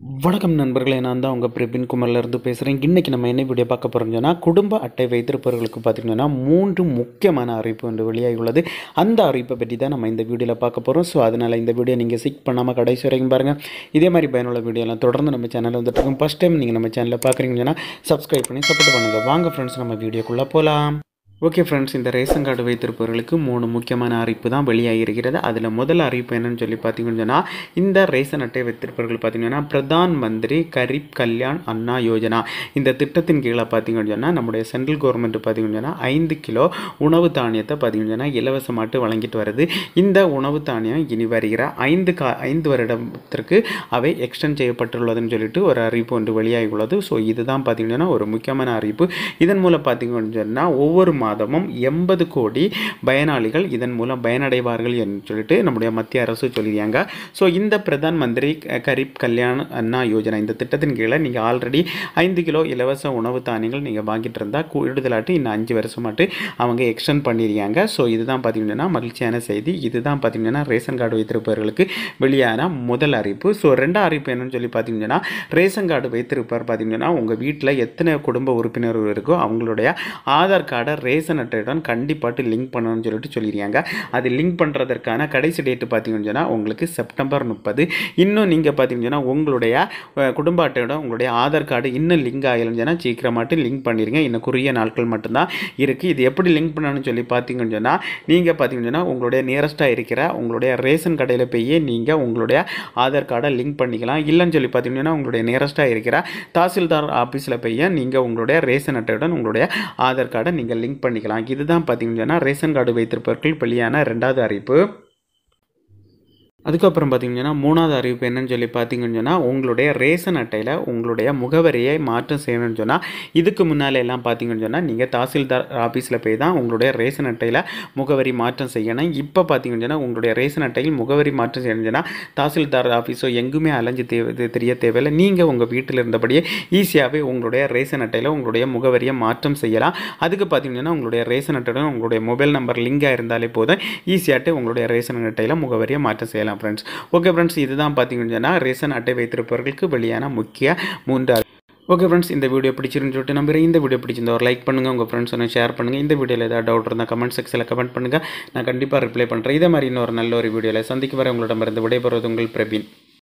வணக்கம் நண்பர்களே, நான் தான் உங்கள் பிரபின் குமரிலேருந்து பேசுகிறேன். இன்றைக்கி நம்ம என்ன வீடியோ பார்க்க போகிறோம்னா, குடும்ப அட்டை வைத்திருப்பவர்களுக்கு பார்த்திங்கன்னா 3 முக்கியமான அறிவிப்பு ஒன்று வெளியாகி உள்ளது. அந்த அறிவிப்பை பற்றி தான் நம்ம இந்த வீடியோவில் பார்க்க போகிறோம். ஸோ அதனால் இந்த வீடியோ நீங்கள் ஸ்கிப் பண்ணாமல் கடைசி வரைக்கும் பாருங்கள். இதே மாதிரி பயனுள்ள வீடியோலாம் தொடர்ந்து நம்ம சேனலில் வந்துட்டு இருக்கும். ஃபஸ்ட் டைம் நீங்கள் நம்ம சேனலில் பார்க்குறீங்கன்னா சப்ஸ்கிரைப் பண்ணி சப்போர்ட் பண்ணுங்கள். வாங்க ஃப்ரெண்ட்ஸ், நம்ம வீடியோக்குள்ளே போகலாம். ஓகே ஃப்ரெண்ட்ஸ், இந்த ரேஷன் கார்டு வைத்திருப்பவர்களுக்கு 3 முக்கியமான அறிவிப்பு தான் வெளியாகியிருக்கிறது. அதில் முதல் அறிவிப்பு என்னன்னு சொல்லி பார்த்தீங்கன்னா, இந்த ரேஷன் அட்டை வைத்திருப்பவர்கள் பார்த்தீங்கன்னா பிரதான் மந்திரி கரீப் கல்யாண் அன்னா யோஜனா இந்த திட்டத்தின் கீழே பார்த்தீங்கன்னா நம்முடைய சென்ட்ரல் கவர்மெண்ட் பார்த்தீங்கன்னா 5 கிலோ உணவு தானியத்தை பார்த்தீங்கன்னா இலவசமாட்டு வழங்கிட்டு வருது. இந்த உணவு தானியம் இனி வருகிற 5 வருடத்திற்கு அவை எக்ஸ்டெண்ட் செய்யப்பட்டுள்ளதுன்னு சொல்லிட்டு ஒரு அறிவிப்பு ஒன்று வெளியாகி உள்ளது. ஸோ இதுதான் பார்த்தீங்கன்னா ஒரு முக்கியமான அறிவிப்பு. இதன் மூலம் பார்த்தீங்கன்னா ஒவ்வொரு மாதமும் 80 கோடி பயனாளிகள் இதன் மூலம் பயனடைவார்கள் என்று சொல்லிட்டு நம்முடைய மத்திய அரசு சொல்லியிருக்காங்க. ஸோ இந்த பிரதான் மந்திரி கரீப் கல்யாண் அன்னா யோஜனா இந்த திட்டத்தின் கீழே நீங்கள் ஆல்ரெடி 5 கிலோ இலவச உணவு தானியங்கள் நீங்கள் வாங்கிட்டு இருந்தால் கூடுதலாட்டு இன்னும் 5 வருஷமாட்டு அவங்க எக்ஸ்டெண்ட் பண்ணியிருக்காங்க. ஸோ இதுதான் பார்த்தீங்கன்னா மகிழ்ச்சியான செய்தி. இதுதான் பார்த்தீங்கன்னா ரேஷன் கார்டு வைத்திருப்பவர்களுக்கு வெளியான முதல் அறிவிப்பு. ஸோ ரெண்டாம் அறிவிப்பு என்னன்னு சொல்லி பார்த்தீங்கன்னா, ரேஷன் கார்டு வைத்திருப்பவர் பார்த்தீங்கன்னா உங்கள் வீட்டில் எத்தனை குடும்ப உறுப்பினர்கள் இருக்கோ அவங்களுடைய ஆதார் கார்டை ரேஷன் அட்டையுடன் கண்டிப்பாட்டு லிங்க் பண்ணணும்னு சொல்லிட்டு சொல்லியிருக்காங்க. அது லிங்க் பண்ணுறதற்கான கடைசி டேட்டு பார்த்தீங்கன்னா உங்களுக்கு செப்டம்பர் 30. இன்னும் நீங்கள் பார்த்தீங்கன்னா உங்களுடைய குடும்ப அட்டையோட உங்களுடைய ஆதார் கார்டு இன்னும் லிங்க் ஆகலைன்னு சீக்கிரமாட்டு லிங்க் பண்ணிடுங்க. இன்னும் குறுகிய நாட்கள் மட்டும்தான் இருக்குது. இது எப்படி லிங்க் பண்ணணும்னு சொல்லி பார்த்தீங்கன்னா, நீங்கள் பார்த்தீங்கன்னா உங்களுடைய நியரஸ்ட்டாக இருக்கிற உங்களுடைய ரேஷன் கடையில் போய் நீங்கள் உங்களுடைய ஆதார் கார்டை லிங்க் பண்ணிக்கலாம். இல்லைன்னு சொல்லி பார்த்தீங்கன்னா உங்களுடைய நியரஸ்ட்டாக இருக்கிற தாசில்தார் ஆஃபீஸில் போய் நீங்கள் உங்களுடைய ரேஷன் அட்டையுடன் உங்களுடைய ஆதார் கார்டை நீங்கள் லிங்க் பண்ணிக்கலாம். இதுதான் பார்த்தீங்கன்னா ரேஷன் கார்டு வைத்திருப்பவர்கள் வெளியான 2வது அறிவிப்பு. அதுக்கப்புறம் பார்த்தீங்கன்னா 3வது அறிவிப்பு என்னன்னு சொல்லி பார்த்தீங்கன்னா, உங்களுடைய ரேஷன் அட்டையில் உங்களுடைய முகவரியை மாற்றம் செய்யணும்னு சொன்னால், இதுக்கு முன்னால் எல்லாம் பார்த்தீங்கன்னு சொன்னால் நீங்கள் தாசில்தார் ஆஃபீஸில் போய் தான் உங்களுடைய ரேஷன் அட்டையில் முகவரி மாற்றம் செய்யணும். இப்போ பார்த்தீங்கன்னா உங்களுடைய ரேஷன் அட்டையில் முகவரி மாற்றம் செய்யணும்னு சொன்னால் தாசில்தார் ஆஃபீஸோ எங்குமே அலைஞ்சு தெரிய தேவையில்லை. நீங்கள் உங்கள் வீட்டில் இருந்தபடியே ஈஸியாகவே உங்களுடைய ரேஷன் அட்டையில் உங்களுடைய முகவரியை மாற்றம் செய்யலாம். அதுக்கு பார்த்தீங்கன்னா உங்களுடைய ரேஷன் அட்டையுடன் உங்களுடைய மொபைல் நம்பர் லிங்காக இருந்தாலே போதும், ஈஸியாகட்டு உங்களுடைய ரேஷன் அட்டையில் முகவரியை மாற்றம் செய்யலாம். ஃப்ரெண்ட்ஸ், ஓகே ஃப்ரெண்ட்ஸ், இதுதான் பார்த்தீங்கன்னா ரேஷன் அட்டை வைத்திருப்பவர்களுக்கு வெளியான முக்கிய 3. ஓகே ஃப்ரெண்ட்ஸ், இந்த வீடியோ பிடிச்சிருன்னு சொல்லிட்டு நம்புறேன். இந்த வீடியோ பிடிச்சிருந்தா ஒரு லைக் பண்ணுங்கள், உங்கள் ஃப்ரெண்ட்ஸ் ஷேர் பண்ணுங்கள். இந்த வீடியோவில் ஏதாவது டவுட் இருந்தால் கமெண்ட் செக்ஷனில் கமெண்ட் பண்ணுங்கள். நான் கண்டிப்பாக ரிப்ளை பண்ணுறேன். இதே மாதிரி இன்னொரு நல்ல ஒரு வீடியோவில் சந்திக்க வர உங்களிடமிருந்து விடைபெறுவது உங்கள் பிரபின்.